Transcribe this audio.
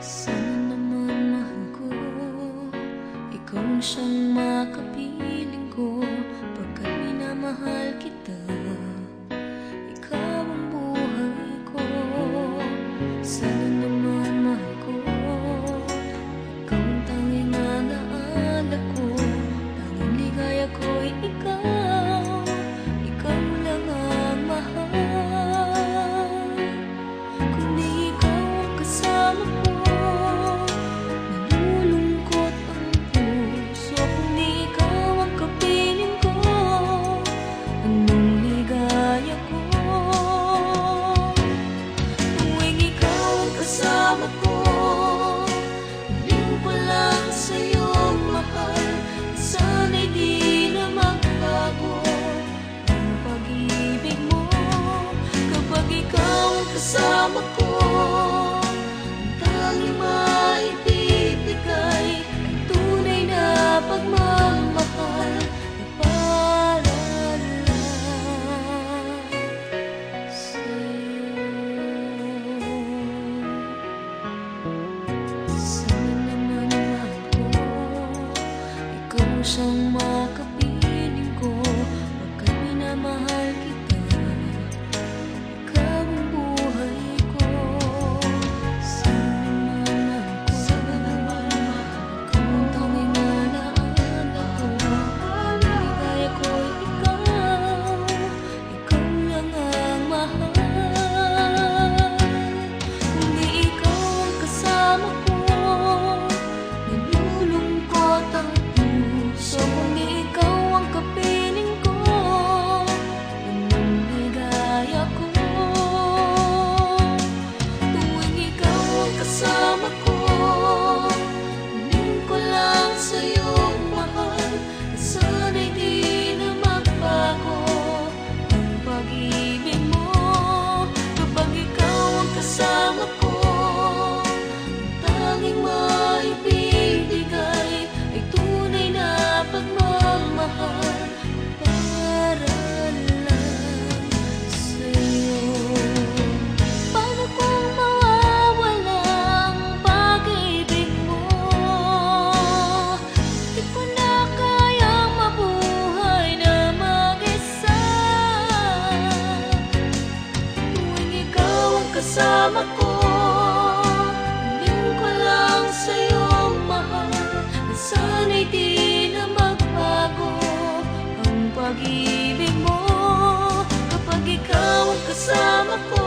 Sana naman mahal ko, ikaw siyang makapiling ko. Pagkat minamahal kita, ikaw ang buhay ko. Sana naman mahal ko, ikaw ang tanging alaala ko. Tanging ligaya ko'y ikaw, ikaw lang ang mahal. Kung di ikaw ang kasama ko, kasama ko, ang tanging maibibigay ay tunay na pagmamahal na para lang sa'yo. Sana naman mahal ko, ikaw siyang makapiling ko. Pagkat minamahal kita, kasama ko, hiling ko lang sa'yong mahal. Sana'y di na magbago ang pag-ibig mo. Kapag ikaw ang kasama ko, ang tanging maibibigay ay tunay na pagmamahal para lang sa'yo. Paano kung kasama ko, hiling ko lang sa'yong mahal. Sana'y di na magbago ang pag-ibig mo. Kapag ikaw ang kasama ko,